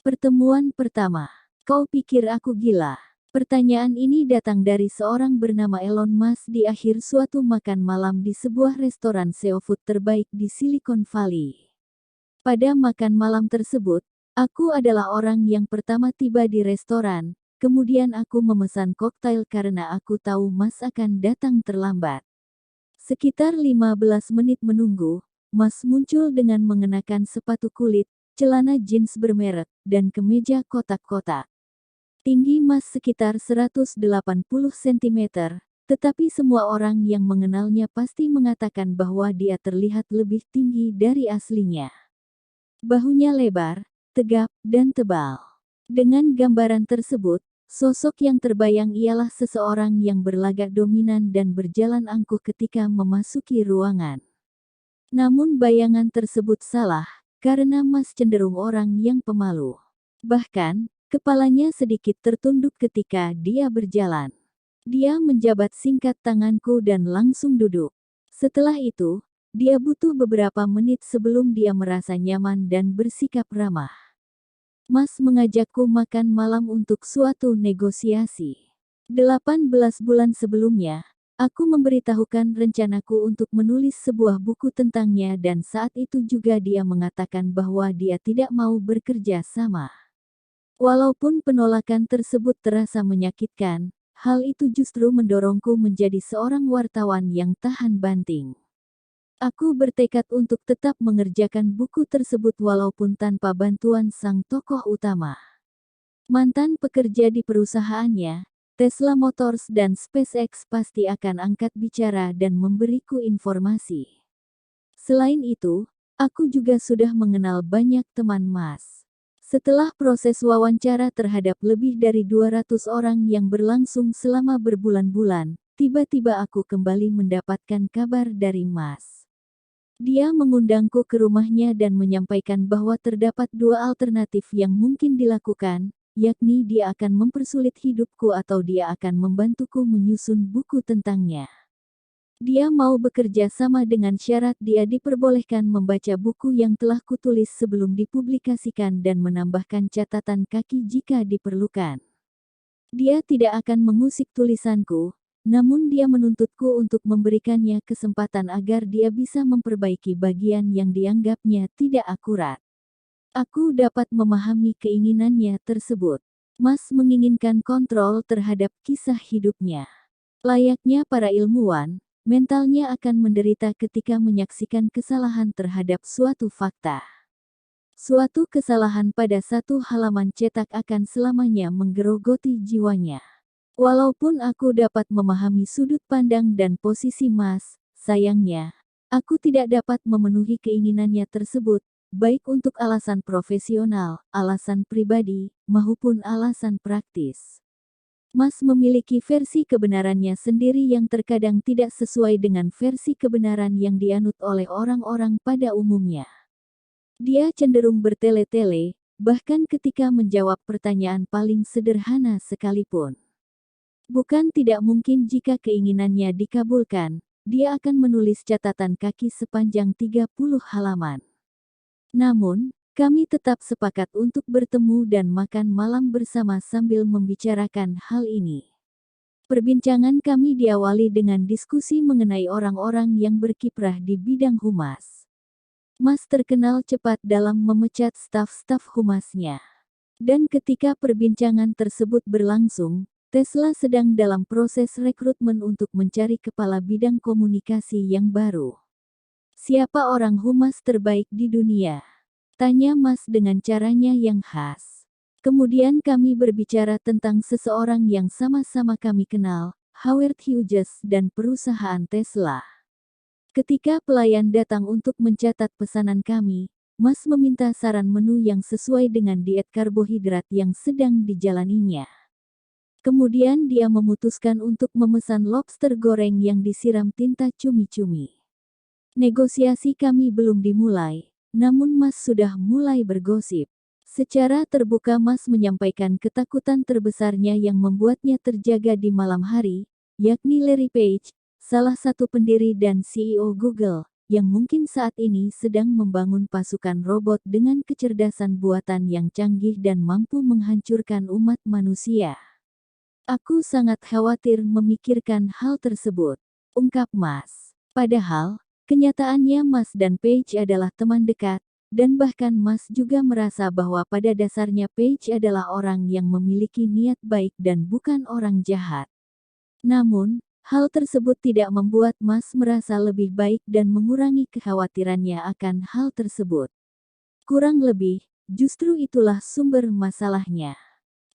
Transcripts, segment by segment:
Pertemuan pertama. Kau pikir aku gila? Pertanyaan ini datang dari seorang bernama Elon Musk di akhir suatu makan malam di sebuah restoran seafood terbaik di Silicon Valley. Pada makan malam tersebut, aku adalah orang yang pertama tiba di restoran, kemudian aku memesan koktail karena aku tahu Musk akan datang terlambat. Sekitar 15 menit menunggu, Musk muncul dengan mengenakan sepatu kulit, celana jeans bermerek, dan kemeja kotak-kotak. Tinggi Musk sekitar 180 cm, tetapi semua orang yang mengenalnya pasti mengatakan bahwa dia terlihat lebih tinggi dari aslinya. Bahunya lebar, tegap, dan tebal. Dengan gambaran tersebut, sosok yang terbayang ialah seseorang yang berlagak dominan dan berjalan angkuh ketika memasuki ruangan. Namun bayangan tersebut salah, karena Musk cenderung orang yang pemalu. Bahkan, kepalanya sedikit tertunduk ketika dia berjalan. Dia menjabat singkat tanganku dan langsung duduk. Setelah itu, dia butuh beberapa menit sebelum dia merasa nyaman dan bersikap ramah. Musk mengajakku makan malam untuk suatu negosiasi. 18 bulan sebelumnya, aku memberitahukan rencanaku untuk menulis sebuah buku tentangnya dan saat itu juga dia mengatakan bahwa dia tidak mau bekerja sama. Walaupun penolakan tersebut terasa menyakitkan, hal itu justru mendorongku menjadi seorang wartawan yang tahan banting. Aku bertekad untuk tetap mengerjakan buku tersebut walaupun tanpa bantuan sang tokoh utama. Mantan pekerja di perusahaannya, Tesla Motors dan SpaceX pasti akan angkat bicara dan memberiku informasi. Selain itu, aku juga sudah mengenal banyak teman Musk. Setelah proses wawancara terhadap lebih dari 200 orang yang berlangsung selama berbulan-bulan, tiba-tiba aku kembali mendapatkan kabar dari Musk. Dia mengundangku ke rumahnya dan menyampaikan bahwa terdapat dua alternatif yang mungkin dilakukan, yakni dia akan mempersulit hidupku atau dia akan membantuku menyusun buku tentangnya. Dia mau bekerja sama dengan syarat dia diperbolehkan membaca buku yang telah kutulis sebelum dipublikasikan dan menambahkan catatan kaki jika diperlukan. Dia tidak akan mengusik tulisanku, namun dia menuntutku untuk memberikannya kesempatan agar dia bisa memperbaiki bagian yang dianggapnya tidak akurat. Aku dapat memahami keinginannya tersebut. Musk menginginkan kontrol terhadap kisah hidupnya. Layaknya para ilmuwan, mentalnya akan menderita ketika menyaksikan kesalahan terhadap suatu fakta. Suatu kesalahan pada satu halaman cetak akan selamanya menggerogoti jiwanya. Walaupun aku dapat memahami sudut pandang dan posisi Musk, sayangnya, aku tidak dapat memenuhi keinginannya tersebut, baik untuk alasan profesional, alasan pribadi, maupun alasan praktis. Musk memiliki versi kebenarannya sendiri yang terkadang tidak sesuai dengan versi kebenaran yang dianut oleh orang-orang pada umumnya. Dia cenderung bertele-tele, bahkan ketika menjawab pertanyaan paling sederhana sekalipun. Bukan tidak mungkin jika keinginannya dikabulkan, dia akan menulis catatan kaki sepanjang 30 halaman. Namun, kami tetap sepakat untuk bertemu dan makan malam bersama sambil membicarakan hal ini. Perbincangan kami diawali dengan diskusi mengenai orang-orang yang berkiprah di bidang humas. Musk terkenal cepat dalam memecat staf-staf humasnya. Dan ketika perbincangan tersebut berlangsung, Tesla sedang dalam proses rekrutmen untuk mencari kepala bidang komunikasi yang baru. Siapa orang humas terbaik di dunia? Tanya Musk dengan caranya yang khas. Kemudian kami berbicara tentang seseorang yang sama-sama kami kenal, Howard Hughes dan perusahaan Tesla. Ketika pelayan datang untuk mencatat pesanan kami, Musk meminta saran menu yang sesuai dengan diet karbohidrat yang sedang dijalaninya. Kemudian dia memutuskan untuk memesan lobster goreng yang disiram tinta cumi-cumi. Negosiasi kami belum dimulai, namun Musk sudah mulai bergosip. Secara terbuka Musk menyampaikan ketakutan terbesarnya yang membuatnya terjaga di malam hari, yakni Larry Page, salah satu pendiri dan CEO Google, yang mungkin saat ini sedang membangun pasukan robot dengan kecerdasan buatan yang canggih dan mampu menghancurkan umat manusia. Aku sangat khawatir memikirkan hal tersebut, ungkap Mas. Padahal, kenyataannya Mas dan Paige adalah teman dekat, dan bahkan Mas juga merasa bahwa pada dasarnya Paige adalah orang yang memiliki niat baik dan bukan orang jahat. Namun, hal tersebut tidak membuat Mas merasa lebih baik dan mengurangi kekhawatirannya akan hal tersebut. Kurang lebih, justru itulah sumber masalahnya.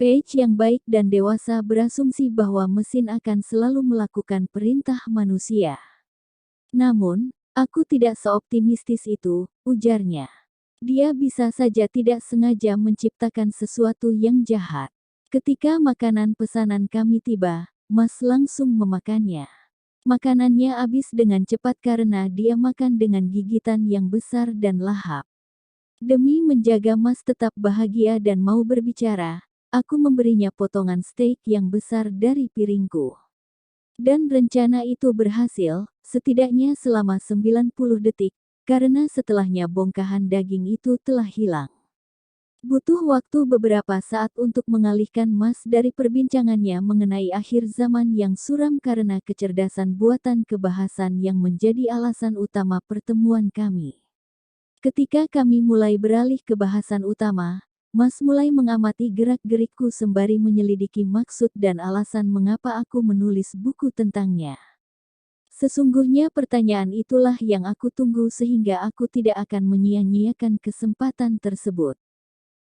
Paige yang baik dan dewasa berasumsi bahwa mesin akan selalu melakukan perintah manusia. Namun, aku tidak seoptimistis itu, ujarnya. Dia bisa saja tidak sengaja menciptakan sesuatu yang jahat. Ketika makanan pesanan kami tiba, Mas langsung memakannya. Makanannya habis dengan cepat karena dia makan dengan gigitan yang besar dan lahap. Demi menjaga Mas tetap bahagia dan mau berbicara, aku memberinya potongan steak yang besar dari piringku. Dan rencana itu berhasil, setidaknya selama 90 detik, karena setelahnya bongkahan daging itu telah hilang. Butuh waktu beberapa saat untuk mengalihkan Mas dari perbincangannya mengenai akhir zaman yang suram karena kecerdasan buatan kebahasan yang menjadi alasan utama pertemuan kami. Ketika kami mulai beralih ke bahasan utama, Mas mulai mengamati gerak-gerikku sembari menyelidiki maksud dan alasan mengapa aku menulis buku tentangnya. Sesungguhnya pertanyaan itulah yang aku tunggu sehingga aku tidak akan menyia-nyiakan kesempatan tersebut.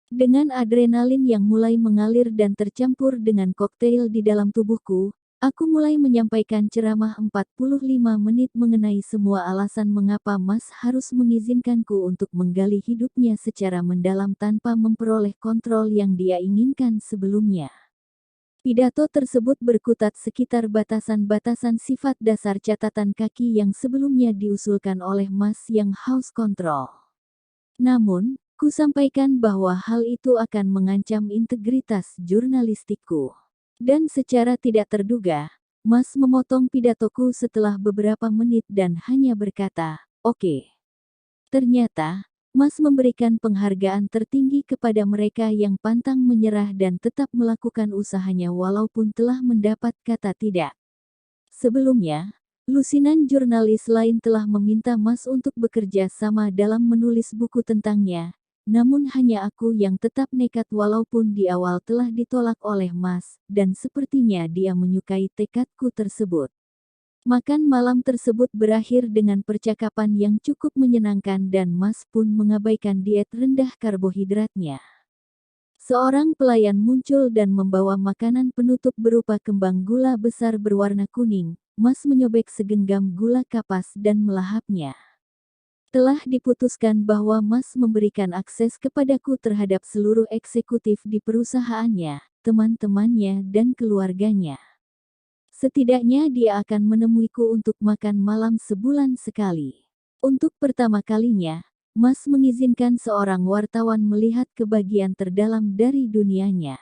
Dengan adrenalin yang mulai mengalir dan tercampur dengan koktail di dalam tubuhku, aku mulai menyampaikan ceramah 45 menit mengenai semua alasan mengapa Mas harus mengizinkanku untuk menggali hidupnya secara mendalam tanpa memperoleh kontrol yang dia inginkan sebelumnya. Pidato tersebut berkutat sekitar batasan-batasan sifat dasar catatan kaki yang sebelumnya diusulkan oleh Mas yang haus kontrol. Namun, ku sampaikan bahwa hal itu akan mengancam integritas jurnalistikku. Dan secara tidak terduga, Mas memotong pidatoku setelah beberapa menit dan hanya berkata, "Oke." Ternyata, Mas memberikan penghargaan tertinggi kepada mereka yang pantang menyerah dan tetap melakukan usahanya walaupun telah mendapat kata tidak. Sebelumnya, lusinan jurnalis lain telah meminta Mas untuk bekerja sama dalam menulis buku tentangnya. Namun hanya aku yang tetap nekat walaupun di awal telah ditolak oleh Mas, dan sepertinya dia menyukai tekadku tersebut. Makan malam tersebut berakhir dengan percakapan yang cukup menyenangkan dan Mas pun mengabaikan diet rendah karbohidratnya. Seorang pelayan muncul dan membawa makanan penutup berupa kembang gula besar berwarna kuning. Mas menyobek segenggam gula kapas dan melahapnya. Telah diputuskan bahwa Mas memberikan akses kepadaku terhadap seluruh eksekutif di perusahaannya, teman-temannya dan keluarganya. Setidaknya dia akan menemuiku untuk makan malam sebulan sekali. Untuk pertama kalinya, Mas mengizinkan seorang wartawan melihat kebagian terdalam dari dunianya.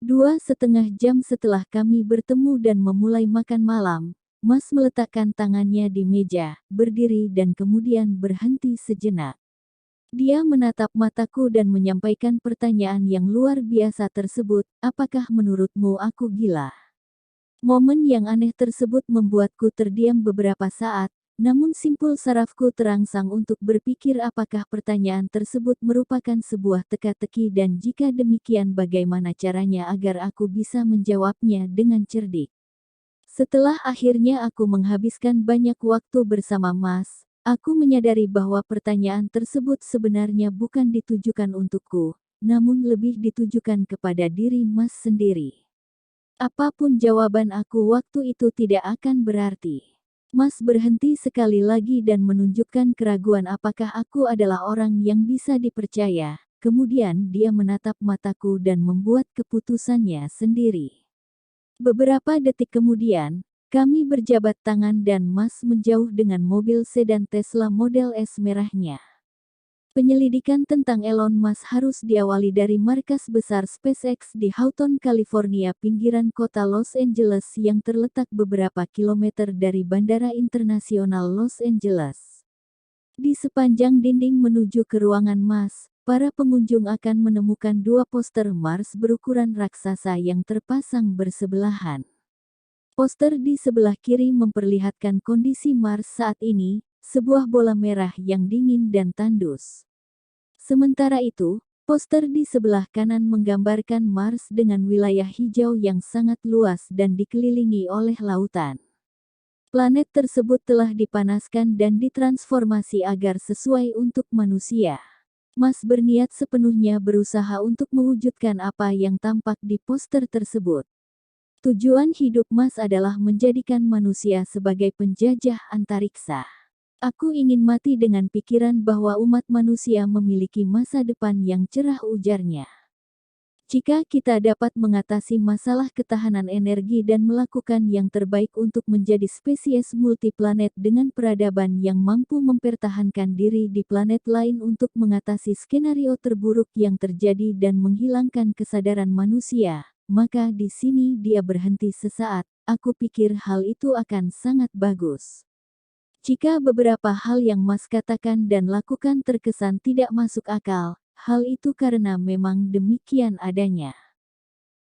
2,5 jam setelah kami bertemu dan memulai makan malam, Mas meletakkan tangannya di meja, berdiri dan kemudian berhenti sejenak. Dia menatap mataku dan menyampaikan pertanyaan yang luar biasa tersebut, "Apakah menurutmu aku gila?" Momen yang aneh tersebut membuatku terdiam beberapa saat, namun simpul sarafku terangsang untuk berpikir apakah pertanyaan tersebut merupakan sebuah teka-teki dan jika demikian bagaimana caranya agar aku bisa menjawabnya dengan cerdik. Setelah akhirnya aku menghabiskan banyak waktu bersama Mas, aku menyadari bahwa pertanyaan tersebut sebenarnya bukan ditujukan untukku, namun lebih ditujukan kepada diri Mas sendiri. Apapun jawaban aku waktu itu tidak akan berarti. Mas berhenti sekali lagi dan menunjukkan keraguan apakah aku adalah orang yang bisa dipercaya. Kemudian dia menatap mataku dan membuat keputusannya sendiri. Beberapa detik kemudian, kami berjabat tangan dan Mas menjauh dengan mobil sedan Tesla Model S merahnya. Penyelidikan tentang Elon Musk harus diawali dari markas besar SpaceX di Houghton, California, pinggiran kota Los Angeles yang terletak beberapa kilometer dari Bandara Internasional Los Angeles. Di sepanjang dinding menuju ke ruangan Mars, para pengunjung akan menemukan dua poster Mars berukuran raksasa yang terpasang bersebelahan. Poster di sebelah kiri memperlihatkan kondisi Mars saat ini, sebuah bola merah yang dingin dan tandus. Sementara itu, poster di sebelah kanan menggambarkan Mars dengan wilayah hijau yang sangat luas dan dikelilingi oleh lautan. Planet tersebut telah dipanaskan dan ditransformasi agar sesuai untuk manusia. Mars berniat sepenuhnya berusaha untuk mewujudkan apa yang tampak di poster tersebut. Tujuan hidup Mars adalah menjadikan manusia sebagai penjajah antariksa. Aku ingin mati dengan pikiran bahwa umat manusia memiliki masa depan yang cerah, ujarnya. Jika kita dapat mengatasi masalah ketahanan energi dan melakukan yang terbaik untuk menjadi spesies multiplanet dengan peradaban yang mampu mempertahankan diri di planet lain untuk mengatasi skenario terburuk yang terjadi dan menghilangkan kesadaran manusia, maka di sini dia berhenti sesaat. Aku pikir hal itu akan sangat bagus. Jika beberapa hal yang Mas katakan dan lakukan terkesan tidak masuk akal, hal itu karena memang demikian adanya.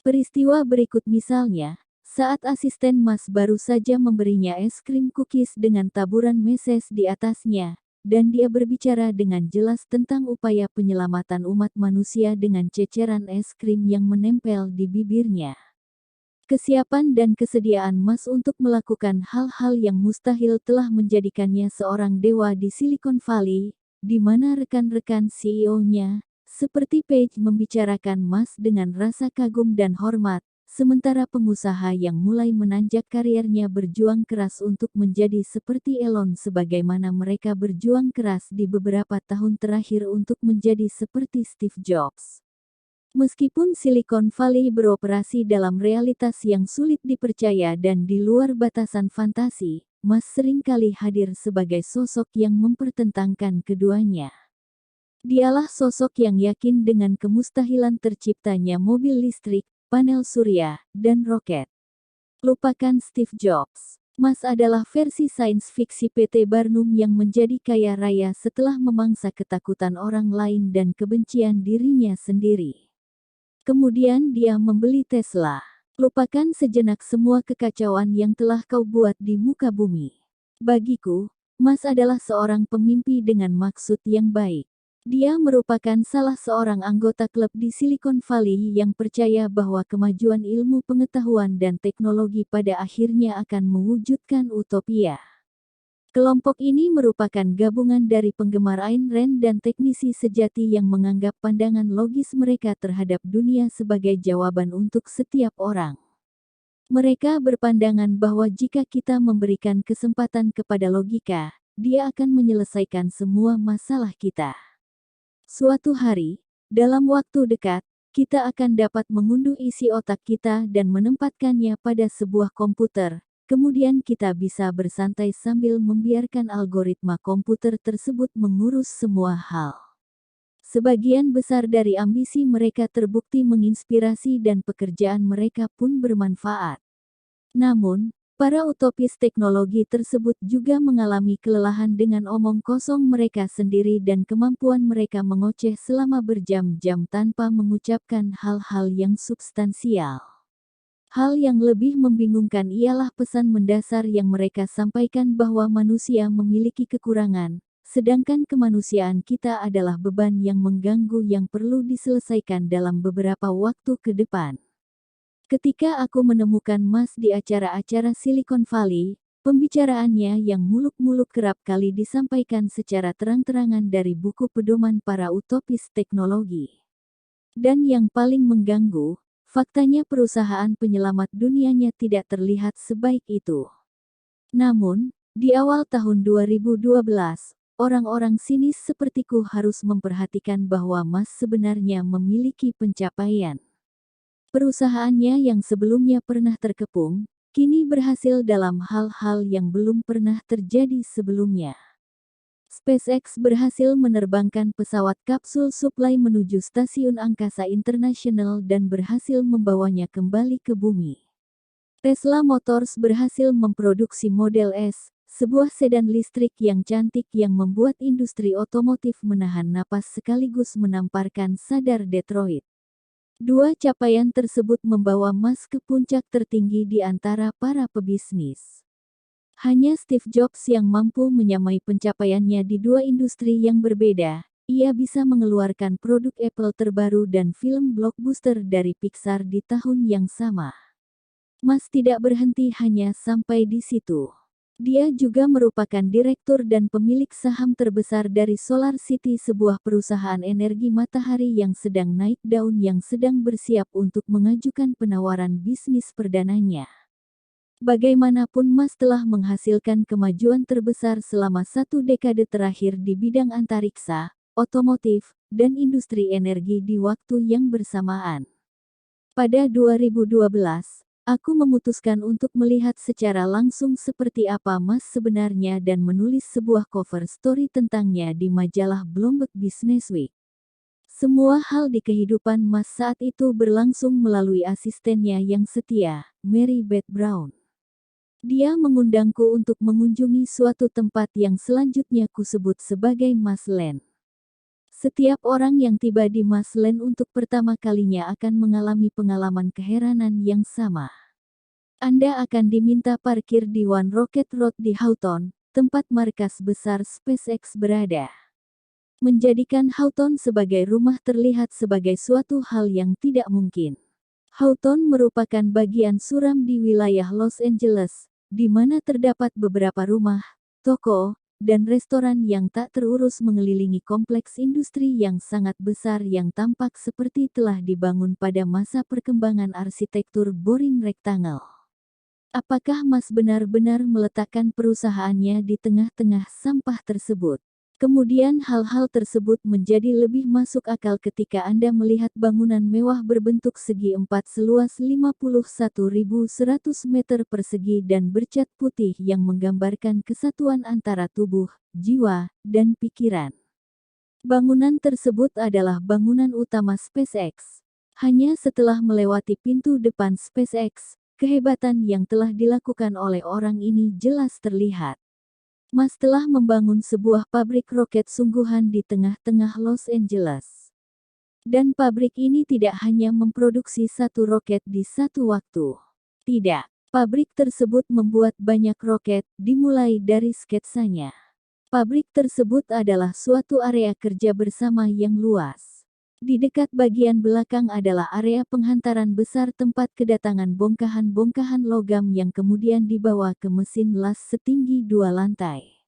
Peristiwa berikut misalnya, saat asisten Mas baru saja memberinya es krim cookies dengan taburan meses di atasnya, dan dia berbicara dengan jelas tentang upaya penyelamatan umat manusia dengan ceceran es krim yang menempel di bibirnya. Kesiapan dan kesediaan Mas untuk melakukan hal-hal yang mustahil telah menjadikannya seorang dewa di Silicon Valley, di mana rekan-rekan CEO-nya, seperti Page, membicarakan Mas dengan rasa kagum dan hormat, sementara pengusaha yang mulai menanjak karirnya berjuang keras untuk menjadi seperti Elon sebagaimana mereka berjuang keras di beberapa tahun terakhir untuk menjadi seperti Steve Jobs. Meskipun Silicon Valley beroperasi dalam realitas yang sulit dipercaya dan di luar batasan fantasi, Mas seringkali hadir sebagai sosok yang mempertentangkan keduanya. Dialah sosok yang yakin dengan kemustahilan terciptanya mobil listrik, panel surya, dan roket. Lupakan Steve Jobs. Mas adalah versi sains fiksi PT Barnum yang menjadi kaya raya setelah memangsa ketakutan orang lain dan kebencian dirinya sendiri. Kemudian dia membeli Tesla. Lupakan sejenak semua kekacauan yang telah kau buat di muka bumi. Bagiku, Mas adalah seorang pemimpi dengan maksud yang baik. Dia merupakan salah seorang anggota klub di Silicon Valley yang percaya bahwa kemajuan ilmu pengetahuan dan teknologi pada akhirnya akan mewujudkan utopia. Kelompok ini merupakan gabungan dari penggemar Ayn Rand dan teknisi sejati yang menganggap pandangan logis mereka terhadap dunia sebagai jawaban untuk setiap orang. Mereka berpandangan bahwa jika kita memberikan kesempatan kepada logika, dia akan menyelesaikan semua masalah kita. Suatu hari, dalam waktu dekat, kita akan dapat mengunduh isi otak kita dan menempatkannya pada sebuah komputer. Kemudian kita bisa bersantai sambil membiarkan algoritma komputer tersebut mengurus semua hal. Sebagian besar dari ambisi mereka terbukti menginspirasi dan pekerjaan mereka pun bermanfaat. Namun, para utopis teknologi tersebut juga mengalami kelelahan dengan omong kosong mereka sendiri dan kemampuan mereka mengoceh selama berjam-jam tanpa mengucapkan hal-hal yang substansial. Hal yang lebih membingungkan ialah pesan mendasar yang mereka sampaikan bahwa manusia memiliki kekurangan, sedangkan kemanusiaan kita adalah beban yang mengganggu yang perlu diselesaikan dalam beberapa waktu ke depan. Ketika aku menemukan Mas di acara-acara Silicon Valley, pembicaraannya yang muluk-muluk kerap kali disampaikan secara terang-terangan dari buku pedoman para utopis teknologi. Dan yang paling mengganggu, faktanya perusahaan penyelamat dunianya tidak terlihat sebaik itu. Namun, di awal tahun 2012, orang-orang sinis sepertiku harus memperhatikan bahwa Mas sebenarnya memiliki pencapaian. Perusahaannya yang sebelumnya pernah terkepung, kini berhasil dalam hal-hal yang belum pernah terjadi sebelumnya. SpaceX berhasil menerbangkan pesawat kapsul supply menuju Stasiun Angkasa Internasional dan berhasil membawanya kembali ke bumi. Tesla Motors berhasil memproduksi Model S, sebuah sedan listrik yang cantik yang membuat industri otomotif menahan napas sekaligus menamparkan sadar Detroit. Dua capaian tersebut membawa Musk ke puncak tertinggi di antara para pebisnis. Hanya Steve Jobs yang mampu menyamai pencapaiannya di dua industri yang berbeda. Ia bisa mengeluarkan produk Apple terbaru dan film blockbuster dari Pixar di tahun yang sama. Musk tidak berhenti hanya sampai di situ. Dia juga merupakan direktur dan pemilik saham terbesar dari Solar City, sebuah perusahaan energi matahari yang sedang naik daun yang sedang bersiap untuk mengajukan penawaran bisnis perdananya. Bagaimanapun, Musk telah menghasilkan kemajuan terbesar selama 1 dekade terakhir di bidang antariksa, otomotif, dan industri energi di waktu yang bersamaan. Pada 2012, aku memutuskan untuk melihat secara langsung seperti apa Musk sebenarnya dan menulis sebuah cover story tentangnya di majalah Bloomberg Businessweek. Semua hal di kehidupan Musk saat itu berlangsung melalui asistennya yang setia, Mary Beth Brown. Dia mengundangku untuk mengunjungi suatu tempat yang selanjutnya kusebut sebagai Muskland. Setiap orang yang tiba di Muskland untuk pertama kalinya akan mengalami pengalaman keheranan yang sama. Anda akan diminta parkir di One Rocket Road di Houghton, tempat markas besar SpaceX berada. Menjadikan Houghton sebagai rumah terlihat sebagai suatu hal yang tidak mungkin. Houghton merupakan bagian suram di wilayah Los Angeles, di mana terdapat beberapa rumah, toko, dan restoran yang tak terurus mengelilingi kompleks industri yang sangat besar yang tampak seperti telah dibangun pada masa perkembangan arsitektur boring rectangle. Apakah Musk benar-benar meletakkan perusahaannya di tengah-tengah sampah tersebut? Kemudian hal-hal tersebut menjadi lebih masuk akal ketika Anda melihat bangunan mewah berbentuk segi empat seluas 51.100 meter persegi dan bercat putih yang menggambarkan kesatuan antara tubuh, jiwa, dan pikiran. Bangunan tersebut adalah bangunan utama SpaceX. Hanya setelah melewati pintu depan SpaceX, kehebatan yang telah dilakukan oleh orang ini jelas terlihat. Musk telah membangun sebuah pabrik roket sungguhan di tengah-tengah Los Angeles. Dan pabrik ini tidak hanya memproduksi satu roket di satu waktu. Tidak, pabrik tersebut membuat banyak roket, dimulai dari sketsanya. Pabrik tersebut adalah suatu area kerja bersama yang luas. Di dekat bagian belakang adalah area penghantaran besar tempat kedatangan bongkahan-bongkahan logam yang kemudian dibawa ke mesin las setinggi 2 lantai.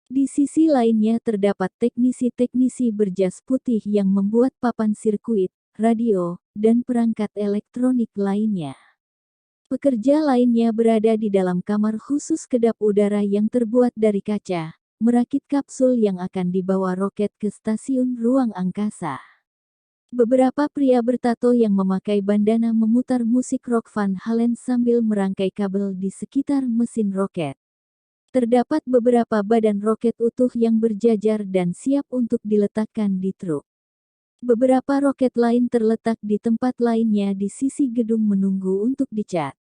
Di sisi lainnya terdapat teknisi-teknisi berjas putih yang membuat papan sirkuit, radio, dan perangkat elektronik lainnya. Pekerja lainnya berada di dalam kamar khusus kedap udara yang terbuat dari kaca, merakit kapsul yang akan dibawa roket ke stasiun ruang angkasa. Beberapa pria bertato yang memakai bandana memutar musik rock Van Halen sambil merangkai kabel di sekitar mesin roket. Terdapat beberapa badan roket utuh yang berjajar dan siap untuk diletakkan di truk. Beberapa roket lain terletak di tempat lainnya di sisi gedung menunggu untuk dicat.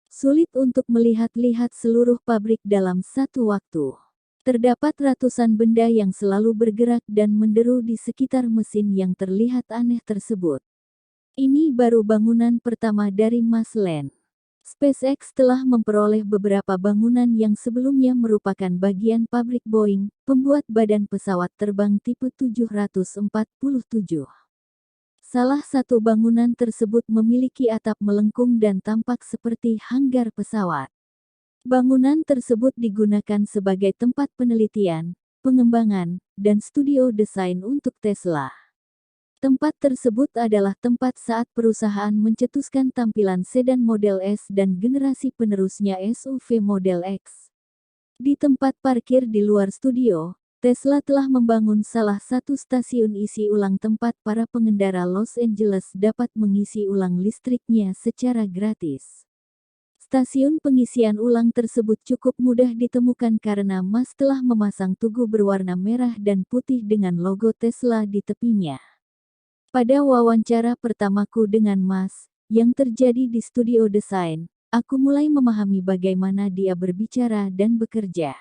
Sulit untuk melihat-lihat seluruh pabrik dalam satu waktu. Terdapat ratusan benda yang selalu bergerak dan menderu di sekitar mesin yang terlihat aneh tersebut. Ini baru bangunan pertama dari Muskland. SpaceX telah memperoleh beberapa bangunan yang sebelumnya merupakan bagian pabrik Boeing, pembuat badan pesawat terbang tipe 747. Salah satu bangunan tersebut memiliki atap melengkung dan tampak seperti hanggar pesawat. Bangunan tersebut digunakan sebagai tempat penelitian, pengembangan, dan studio desain untuk Tesla. Tempat tersebut adalah tempat saat perusahaan mencetuskan tampilan sedan Model S dan generasi penerusnya SUV Model X. Di tempat parkir di luar studio, Tesla telah membangun salah satu stasiun isi ulang tempat para pengendara Los Angeles dapat mengisi ulang listriknya secara gratis. Stasiun pengisian ulang tersebut cukup mudah ditemukan karena Musk telah memasang tugu berwarna merah dan putih dengan logo Tesla di tepinya. Pada wawancara pertamaku dengan Musk, yang terjadi di studio desain, aku mulai memahami bagaimana dia berbicara dan bekerja.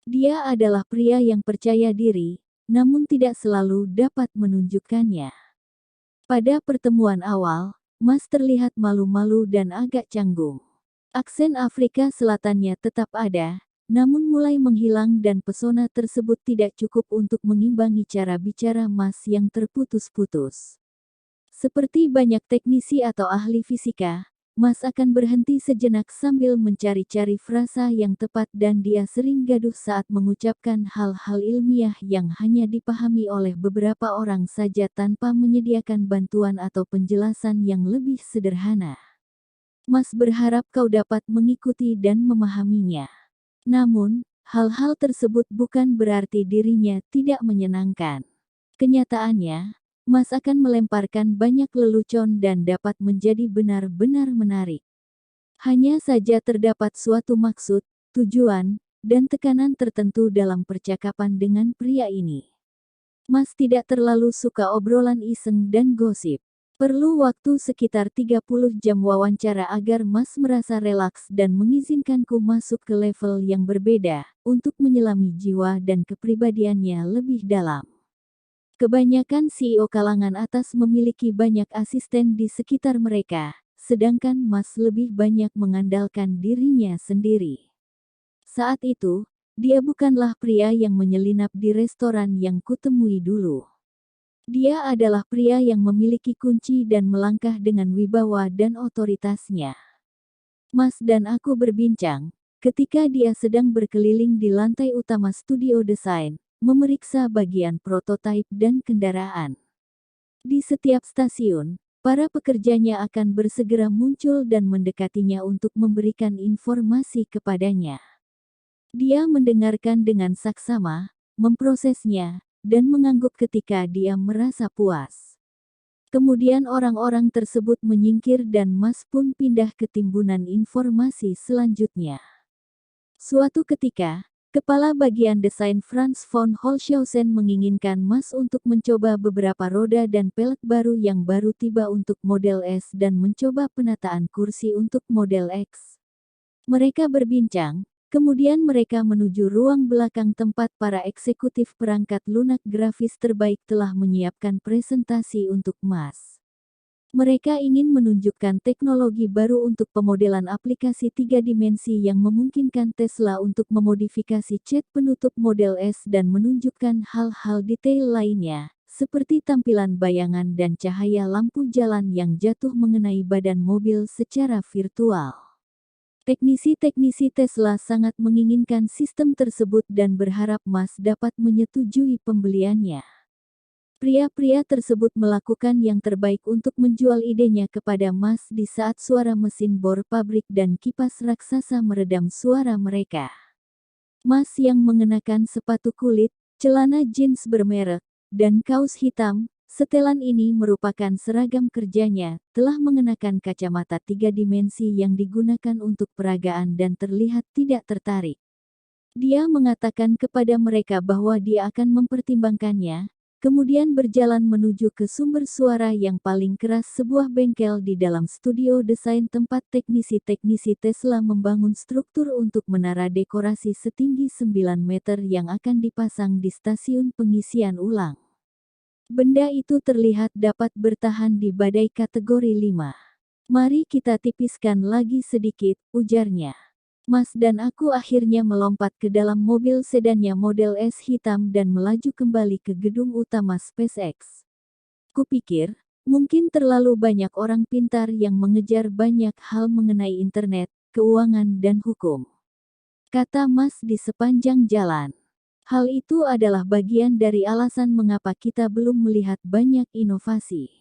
Dia adalah pria yang percaya diri, namun tidak selalu dapat menunjukkannya. Pada pertemuan awal, Mas terlihat malu-malu dan agak canggung. Aksen Afrika Selatannya tetap ada, namun mulai menghilang dan pesona tersebut tidak cukup untuk mengimbangi cara bicara Mas yang terputus-putus. Seperti banyak teknisi atau ahli fisika, Mas akan berhenti sejenak sambil mencari-cari frasa yang tepat dan dia sering gaduh saat mengucapkan hal-hal ilmiah yang hanya dipahami oleh beberapa orang saja tanpa menyediakan bantuan atau penjelasan yang lebih sederhana. Mas berharap kau dapat mengikuti dan memahaminya. Namun, hal-hal tersebut bukan berarti dirinya tidak menyenangkan. Kenyataannya, Mas akan melemparkan banyak lelucon dan dapat menjadi benar-benar menarik. Hanya saja terdapat suatu maksud, tujuan, dan tekanan tertentu dalam percakapan dengan pria ini. Mas tidak terlalu suka obrolan iseng dan gosip. Perlu waktu sekitar 30 jam wawancara agar Mas merasa relaks dan mengizinkanku masuk ke level yang berbeda, untuk menyelami jiwa dan kepribadiannya lebih dalam. Kebanyakan CEO kalangan atas memiliki banyak asisten di sekitar mereka, sedangkan Mas lebih banyak mengandalkan dirinya sendiri. Saat itu, dia bukanlah pria yang menyelinap di restoran yang kutemui dulu. Dia adalah pria yang memiliki kunci dan melangkah dengan wibawa dan otoritasnya. Mas dan aku berbincang, ketika dia sedang berkeliling di lantai utama studio desain, memeriksa bagian prototipe dan kendaraan. Di setiap stasiun, para pekerjanya akan bersegera muncul dan mendekatinya untuk memberikan informasi kepadanya. Dia mendengarkan dengan saksama, memprosesnya, dan mengangguk ketika dia merasa puas. Kemudian orang-orang tersebut menyingkir dan Mas pun pindah ke timbunan informasi selanjutnya. Suatu ketika, Kepala bagian desain Franz von Holzhausen menginginkan Mas untuk mencoba beberapa roda dan pelek baru yang baru tiba untuk model S dan mencoba penataan kursi untuk model X. Mereka berbincang, kemudian mereka menuju ruang belakang tempat para eksekutif perangkat lunak grafis terbaik telah menyiapkan presentasi untuk Mas. Mereka ingin menunjukkan teknologi baru untuk pemodelan aplikasi 3 dimensi yang memungkinkan Tesla untuk memodifikasi cat penutup model S dan menunjukkan hal-hal detail lainnya, seperti tampilan bayangan dan cahaya lampu jalan yang jatuh mengenai badan mobil secara virtual. Teknisi-teknisi Tesla sangat menginginkan sistem tersebut dan berharap Mas dapat menyetujui pembeliannya. Pria-pria tersebut melakukan yang terbaik untuk menjual idenya kepada Mas di saat suara mesin bor pabrik dan kipas raksasa meredam suara mereka. Mas yang mengenakan sepatu kulit, celana jeans bermerek, dan kaos hitam, setelan ini merupakan seragam kerjanya, telah mengenakan kacamata 3 dimensi yang digunakan untuk peragaan dan terlihat tidak tertarik. Dia mengatakan kepada mereka bahwa dia akan mempertimbangkannya, kemudian berjalan menuju ke sumber suara yang paling keras sebuah bengkel di dalam studio desain tempat teknisi-teknisi Tesla membangun struktur untuk menara dekorasi setinggi 9 meter yang akan dipasang di stasiun pengisian ulang. Benda itu terlihat dapat bertahan di badai kategori 5. Mari kita tipiskan lagi sedikit, ujarnya. Mas dan aku akhirnya melompat ke dalam mobil sedannya model S hitam dan melaju kembali ke gedung utama SpaceX. Kupikir, mungkin terlalu banyak orang pintar yang mengejar banyak hal mengenai internet, keuangan dan hukum. Kata Mas di sepanjang jalan. Hal itu adalah bagian dari alasan mengapa kita belum melihat banyak inovasi.